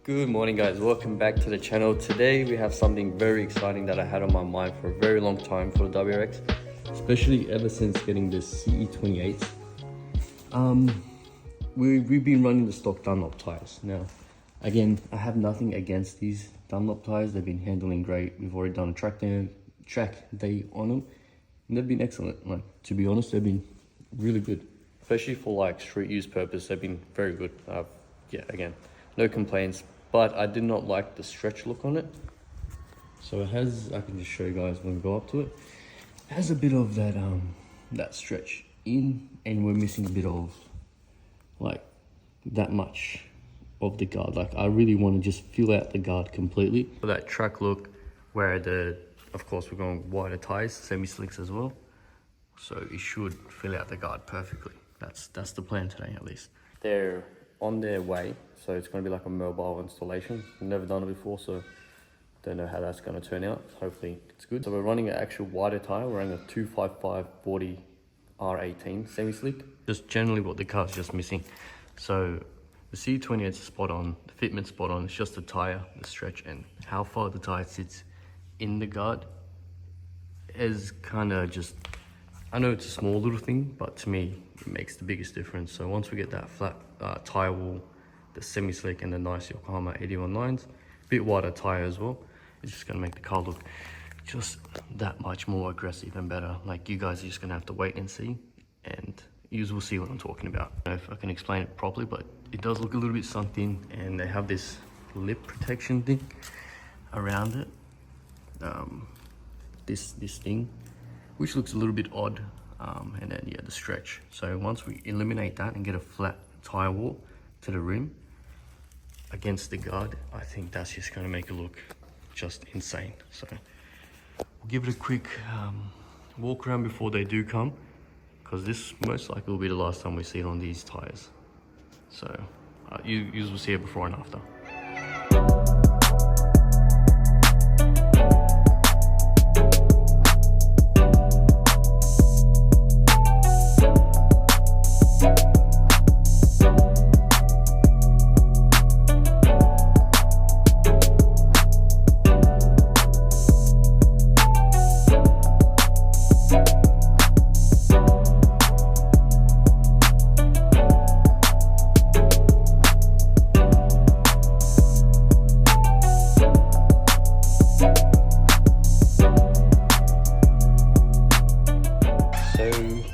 Good morning guys, welcome back to the channel. Today we have something very exciting that I had on my mind for a very long time for the WRX, especially ever since getting the CE28s. We've been running the stock Dunlop tires. Now again, I have nothing against these Dunlop tires. They've been handling great. We've already done a track day on them and they've been excellent. Like, to be honest, they've been really good, especially for like street use purpose. They've been very good. Yeah, again, no complaints. But I did not like the stretch look on it. So it has, I can just show you guys when we go up to it. It has a bit of that that stretch in, and we're missing a bit of like that much of the guard. Like I really want to just fill out the guard completely. For that track look, where of course we're going wider tires, semi-slicks as well. So it should fill out the guard perfectly. That's the plan today at least. They're on their way, so it's going to be like a mobile installation. I've never done it before, so don't know how that's going to turn out. Hopefully it's good. So we're running an actual wider tire. We're running a 255/40 R18 semi-slick. Just generally what the car's just missing. So the C28 is spot on, the fitment spot on. It's just the tire, the stretch, and how far the tire sits in the guard is kind of just, I know it's a small little thing, but to me it makes the biggest difference. So once we get that flat tire wall, the semi-slick, and the nice Yokohama AD09’s, a bit wider tire as well, it's just going to make the car look just that much more aggressive and better. Like, you guys are just going to have to wait and see, and you will see what I'm talking about. I don't know if I can explain it properly, but it does look a little bit sunk in, and they have this lip protection thing around it, this thing, which looks a little bit odd. And then yeah, the stretch. So once we eliminate that and get a flat tire wall to the rim against the guard, I think that's just going to make it look just insane. So we'll give it a quick walk around before they do come, because this most likely will be the last time we see it on these tires. So you will see it before and after.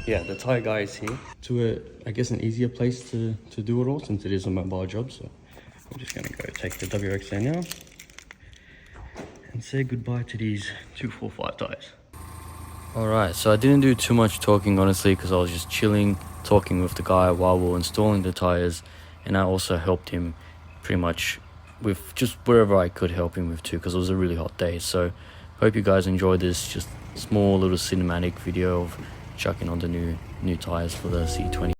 Yeah, the tire guy is here to I guess an easier place to do it all, since it is a mobile job. So I'm just gonna go take the WRX there now and say goodbye to these 245 tires. Alright, so I didn't do too much talking honestly, because I was just chilling, talking with the guy while we were installing the tires, and I also helped him pretty much with just wherever I could help him with too, because it was a really hot day. So hope you guys enjoyed this just small little cinematic video of chucking on the new tires for the C20.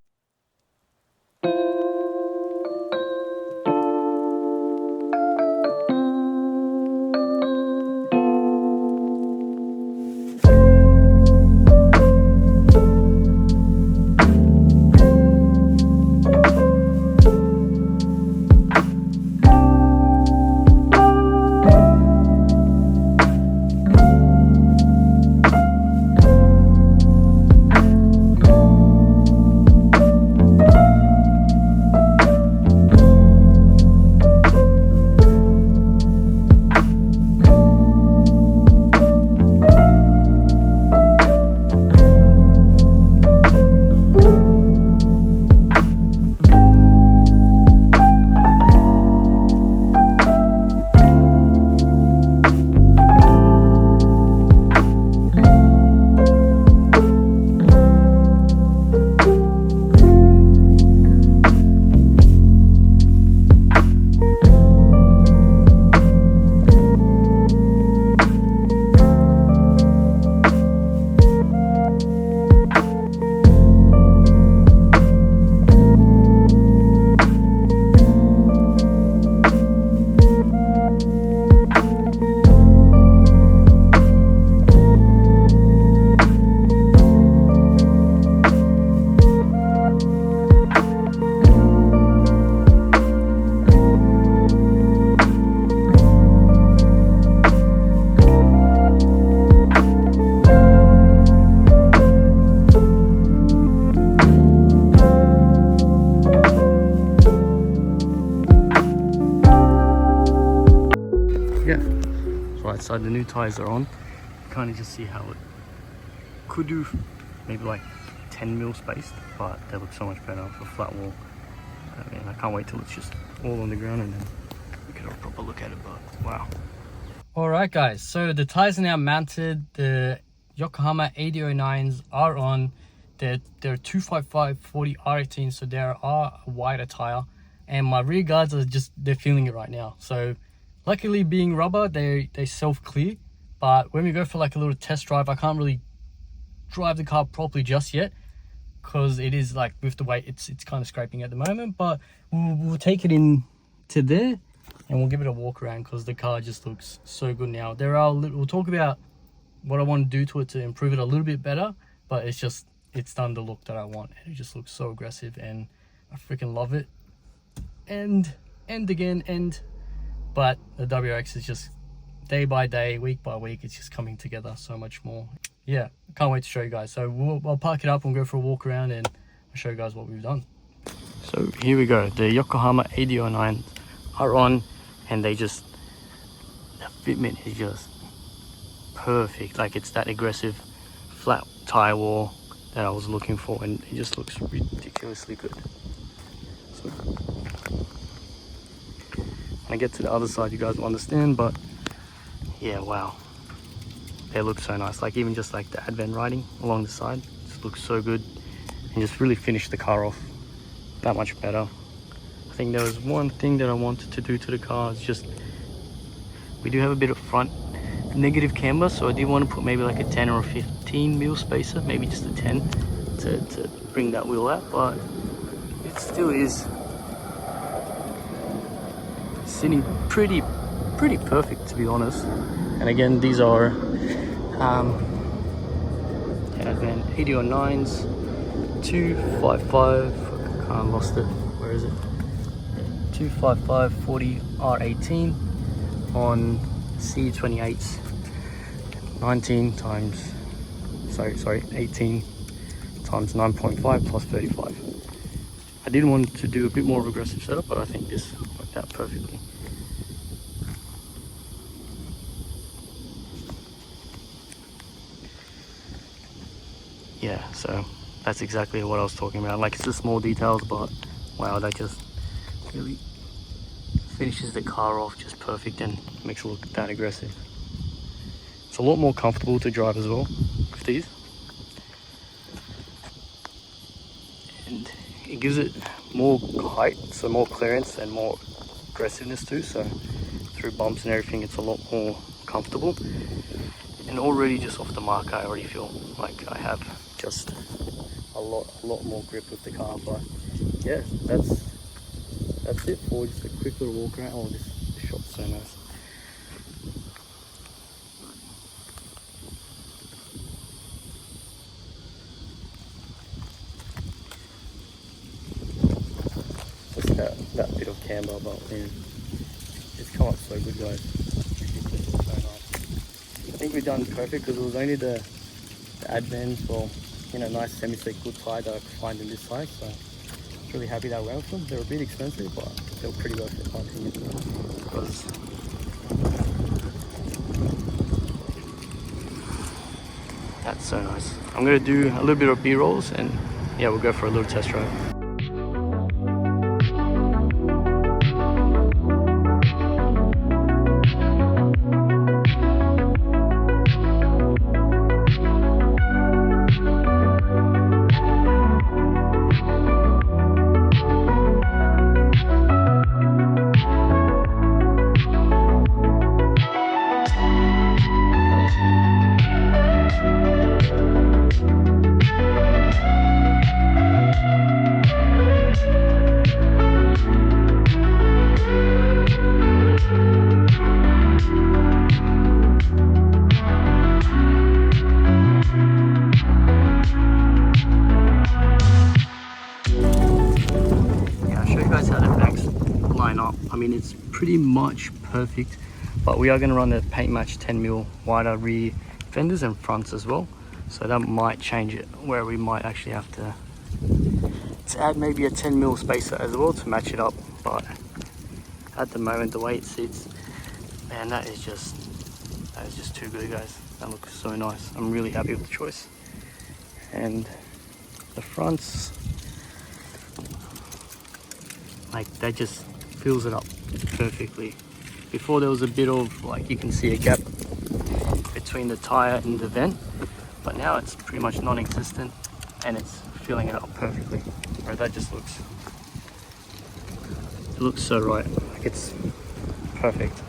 right side. The new tires are on. Kind of just see how it could do, maybe like 10 mil spaced, but they look so much better for flat wall. I mean, I can't wait till it's just all on the ground and then we can have a proper look at it, but wow. Alright guys, so the tires are now mounted. The Yokohama AD09’s are on. They're 255/40 R18, so they are a wider tire. And my rear guards are they're feeling it right now. So luckily being rubber, they self-clear. But when we go for like a little test drive, I can't really drive the car properly just yet, because it is like with the weight, it's kind of scraping at the moment. But we'll take it in to there and we'll give it a walk around, because the car just looks so good now. We'll talk about what I want to do to it to improve it a little bit better, but it's done the look that I want, and it just looks so aggressive and I freaking love it. And but the WRX is just day by day, week by week, it's just coming together so much more. Yeah, can't wait to show you guys. So I'll park it up and go for a walk around and I'll show you guys what we've done. So here we go, the Yokohama AD09 are on, and the fitment is just perfect. Like, it's that aggressive flat tire wall that I was looking for, and it just looks ridiculously good. So when I get to the other side, you guys will understand, but yeah, wow, they look so nice. Like, even just like the advent writing along the side just looks so good, and just really finished the car off that much better. I think there was one thing that I wanted to do to the car. It's just, we do have a bit of front negative camber, so I did want to put maybe like a 10 or a 15 mil spacer, maybe just a 10 to bring that wheel out, but it still is sitting pretty perfect, to be honest. And again, these are Advent AD09’s 255, I lost it, where is it? 255/40 R18 on C28s, 18 times 9.5 plus 35. I did want to do a bit more of aggressive setup, but I think this worked out perfectly. Yeah, so that's exactly what I was talking about. Like, it's the small details, but wow, that just really finishes the car off just perfect and makes it look that aggressive. It's a lot more comfortable to drive as well with these, and it gives it more height, so more clearance and more aggressiveness too. So through bumps and everything, it's a lot more comfortable. And already just off the mark, I already feel like I have just a lot more grip with the car. But yeah, that's it for just a quick little walk around. Oh, this shot's so nice. Just that bit of camber, but man, it's come up so good, guys. It's so nice. I think we've done perfect, because it was only the advents, well, you know, nice semi-slick good tire that I could find in this size. So really happy that I went with them. They were a bit expensive, but they were pretty worth it, in my opinion. Because that's so nice. I'm gonna do a little bit of B-rolls, and yeah, we'll go for a little test drive. I mean, it's pretty much perfect, but we are going to run the paint match 10 mil wider rear fenders and fronts as well, so that might change it, where we might actually have to add maybe a 10 mil spacer as well to match it up. But at the moment, the way it sits, man, that is just That is just too good, guys. That looks so nice. I'm really happy with the choice. And the fronts, like, that just fills it up perfectly. Before there was a bit of, like, you can see a gap between the tire and the vent, but now it's pretty much non-existent and it's filling it up perfectly. Bro, that just looks, it looks so right. Like, it's perfect.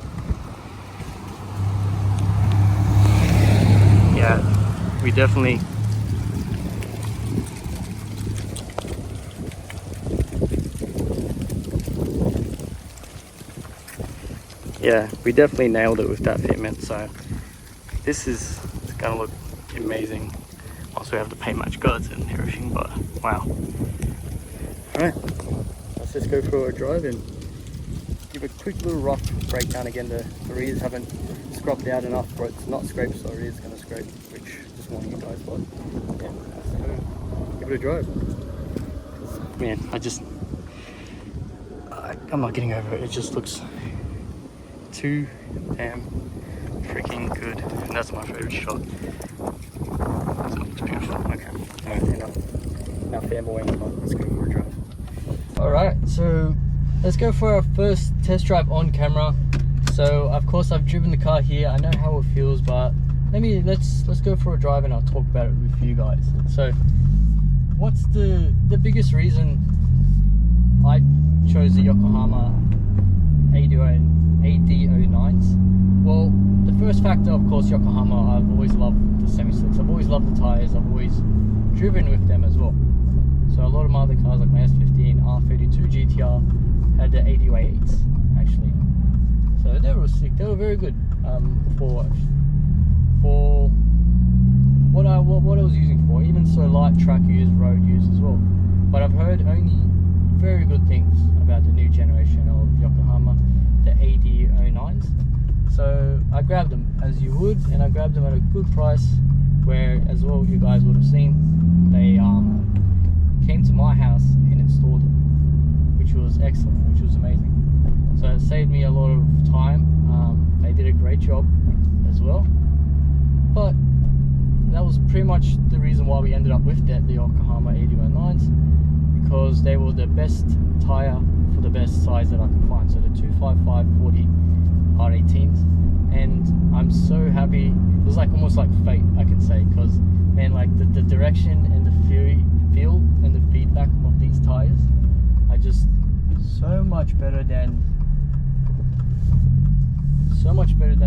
Yeah, we definitely nailed it with that fitment. So this is gonna look amazing once we have the paint match guards and everything, but wow. Alright, let's just go for a drive and give a quick little rough breakdown again. The rears haven't scrubbed out enough for it to not scrape, so it is gonna scrape, which just warning you guys, but yeah, let's go give it a drive. Man, I'm not getting over it. It just looks too damn freaking good, and that's my favorite shot. It looks beautiful. Okay, alright, enough fanboying, but let's go for a drive. Alright, so let's go for our first test drive on camera. So of course I've driven the car here, I know how it feels, but let's go for a drive and I'll talk about it with you guys. So what's the biggest reason I chose the Yokohama AD09’s? Well, the first factor, of course, Yokohama. I've always loved the semi-slicks, I've always loved the tires, I've always driven with them as well. So a lot of my other cars, like my S15, R32 GTR, had the AD08’s actually. So they were sick, they were very good for what I was using for, even so light track use, road use as well. But I've heard only very good things about the new generation of Yokohama, the AD09’s. So I grabbed them as you would, and I grabbed them at a good price, where as well you guys would have seen, they came to my house and installed it, which was excellent, which was amazing. So it saved me a lot of time. They did a great job as well, but that was pretty much the reason why we ended up with the Yokohama AD09’s, because they were the best tire for the best size that I could find. So the 255/40 R18s, and I'm so happy. It was like almost like fate, I can say, because man, like the direction and the feel and the feedback of these tires are just so much better than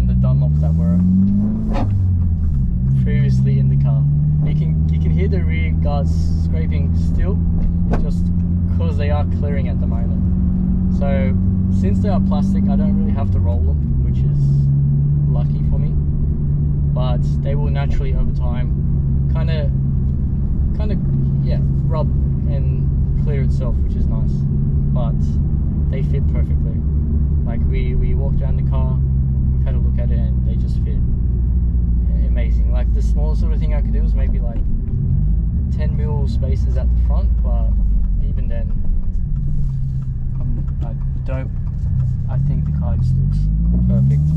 the Dunlops that were previously in the car. You can hear the rear guards scraping still, just because they are clearing at the moment. So since they are plastic, I don't really have to roll them, which is lucky for me. But they will naturally over time kind of rub and clear itself, which is nice. But they fit perfectly. Like we walked around the car, we've had a look at it, and they just fit amazing. Like the smallest sort of thing I could do was maybe like 10mm spaces at the front, but even then, I think the car just looks perfect.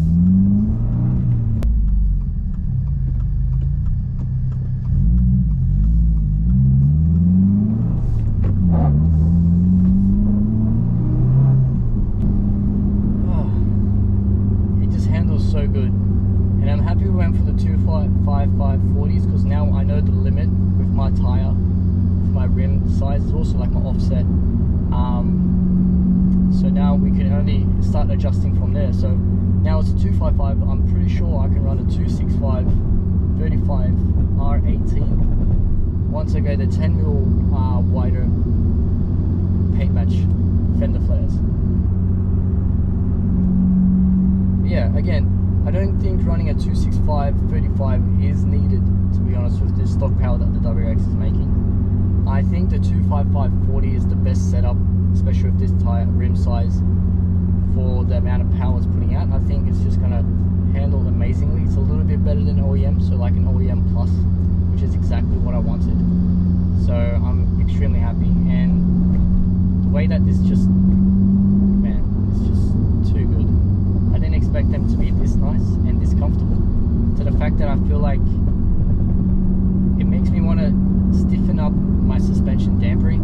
So good, and I'm happy we went for the 255/40s, because now I know the limit with my tire, with my rim size is also like my offset. So now we can only start adjusting from there. So now it's a 255. I'm pretty sure I can run a 265/35 R18 once I go the 10mm wider paint match fender flares. Yeah, again, I don't think running a 265/35 is needed, to be honest, with this stock power that the WRX is making. I think the 255/40 is the best setup, especially with this tire rim size, for the amount of power it's putting out. I think it's just going to handle amazingly. It's a little bit better than OEM, so like an OEM Plus, which is exactly what I wanted. So I'm extremely happy, and the way that this just, man, it's just too good. I didn't expect them to be this nice and this comfortable. fact that I feel like it makes me want to stiffen up my suspension dampering,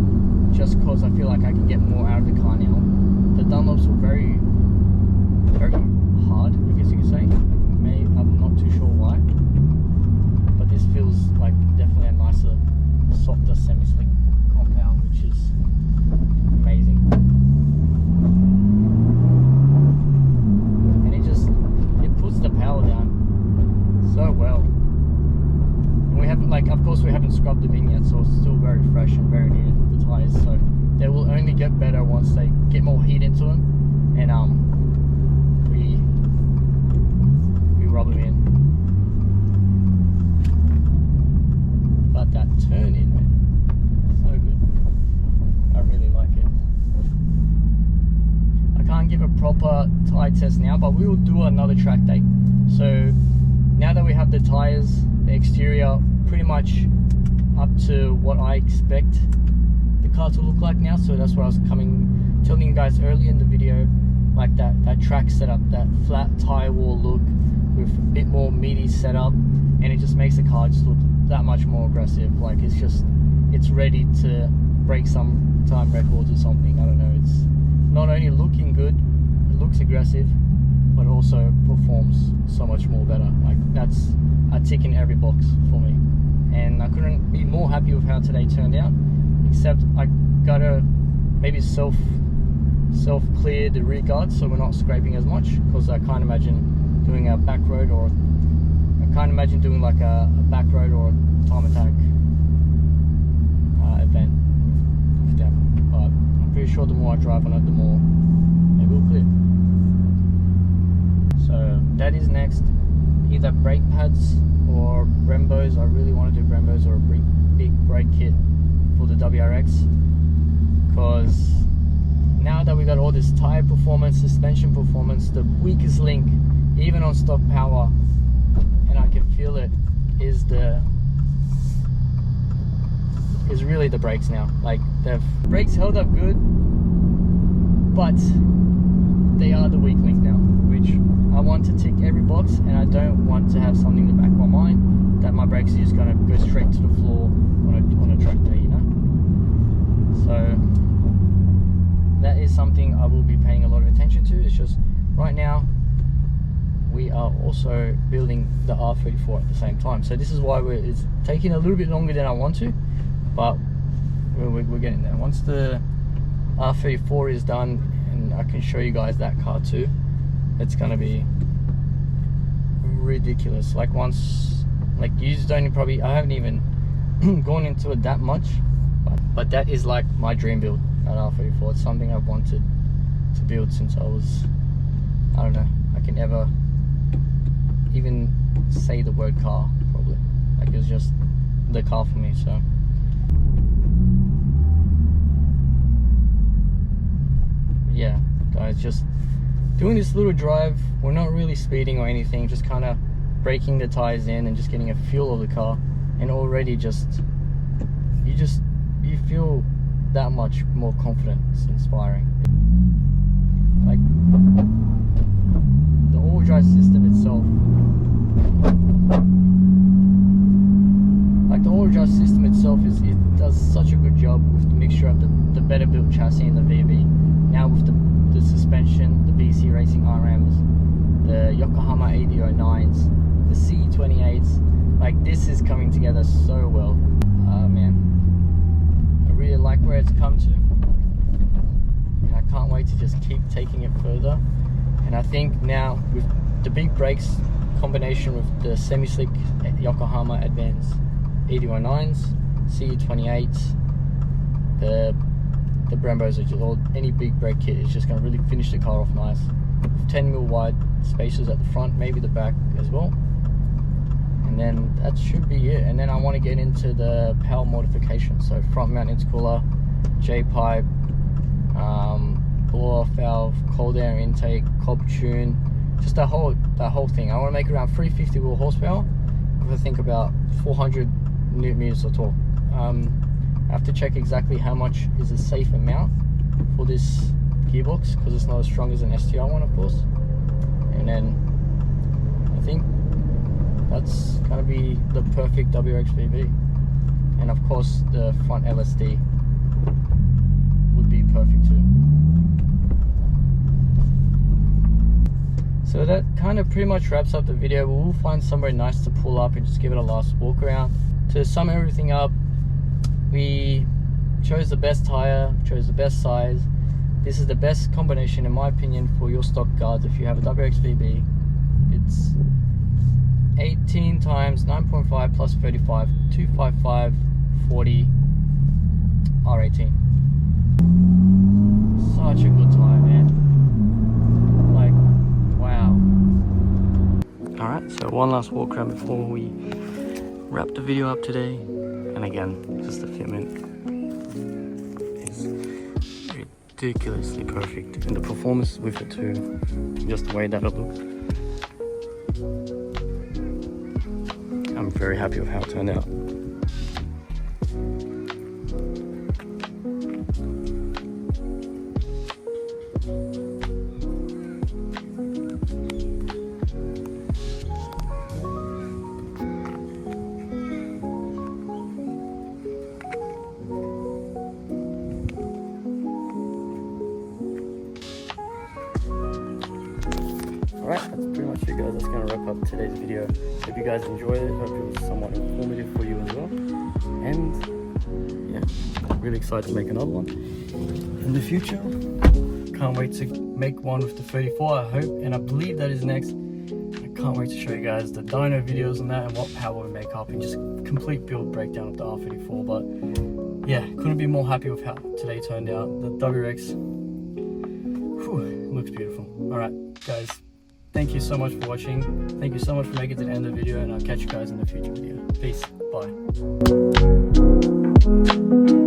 just because I feel like I can get more out of the car now. The Dunlops were very hard, I guess you could say. I'm not too sure why, but this feels like definitely a nicer, softer semi-slick compound, which is amazing. And it puts the power down so well. And we haven't, like, of course we haven't scrubbed them in yet, so it's still very fresh and very new, the tires, so they will only get better once they get more heat into them, and we rub them in. But that turn in, man, so good. I really like it. I can't give a proper tire test now, but we will do another track day. So now that we have the tires, the exterior pretty much up to what I expect the car to look like now, so that's what I was telling you guys earlier in the video, like that track setup, that flat tire wall look with a bit more meaty setup, and it just makes the car just look that much more aggressive. Like it's ready to break some time records or something. I don't know, it's not only looking good, it looks aggressive, but also performs so much more better. Like that's a tick in every box for me, and I couldn't be more happy with how today turned out, except I gotta maybe self clear the rear guards so we're not scraping as much, because I can't imagine doing a back road, or I can't imagine doing like a back road or a time attack event with them. But I'm pretty sure the more I drive on it, the more it will clear. So that is next, either brake pads or Brembos. I really want to do Brembos or a big brake kit for the WRX, because now that we got all this tire performance, suspension performance, the weakest link, even on stock power, and I can feel it, is really the brakes now. Like the brakes held up good, but they are the weak link now, which I want to tick every box, and I don't want to have something in the back of my mind that my brakes are just gonna go straight to the floor on a track day, you know. So that is something I will be paying a lot of attention to. It's just right now we are also building the R34 at the same time, so this is why it's taking a little bit longer than I want to, but we're getting there. Once the R34 is done and I can show you guys that car too, it's gonna be ridiculous. Like once, like you don't probably, I haven't even gone into it that much, but that is like my dream build, that R34. It's something I've wanted to build since I was, I don't know, I can never even say the word car probably. Like it's just the car for me. So yeah guys, just doing this little drive. We're not really speeding or anything, just kind of breaking the tires in and just getting a feel of the car, and already you feel that much more confident. It's inspiring. Like the all-wheel drive system itself, it does such a good job with the mixture of the better built chassis and the VB. Now with the suspension, the BC Racing RMs, the Yokohama AD09’s, the C28s, like this is coming together so well. Man, I really like where it's come to, and I can't wait to just keep taking it further. And I think now with the big brakes combination with the semi-slick Yokohama Advanced AD09’s, C28s, the Brembos, or any big brake kit is just going to really finish the car off nice. With 10mm wide spacers at the front, maybe the back as well. And then that should be it. And then I want to get into the power modification. So front mount intercooler, J-pipe, blow-off valve, cold air intake, cob tune, just that whole thing. I want to make around 350 wheel horsepower with, I think, about 400 newton meters of torque. I have to check exactly how much is a safe amount for this gearbox, because it's not as strong as an STI one, of course. And then I think that's gonna be the perfect WRX VB. And of course the front LSD would be perfect too. So that kind of pretty much wraps up the video. We'll find somewhere nice to pull up and just give it a last walk around. To sum everything up, we chose the best tire, chose the best size. This is the best combination in my opinion for your stock guards. If you have a WRX VB, it's 18 times 9.5 plus 35, 255, 40, R18. Such a good tire, man. Like, wow. Alright, so one last walk around before we wrap the video up today. And again, just the fitment is ridiculously perfect. And the performance with it too, just the way that it looks. I'm very happy with how it turned out. Alright, that's pretty much it guys, that's going to wrap up today's video. Hope you guys enjoyed it, hope it was somewhat informative for you as well. And yeah, I'm really excited to make another one in the future. Can't wait to make one with the 34, I hope, and I believe that is next. I can't wait to show you guys the dyno videos on that and what power we make up and just complete build breakdown of the R34. But yeah, couldn't be more happy with how today turned out. The WRX, looks beautiful. Alright guys, thank you so much for watching. Thank you so much for making it to the end of the video, and I'll catch you guys in the future video. Peace. Bye.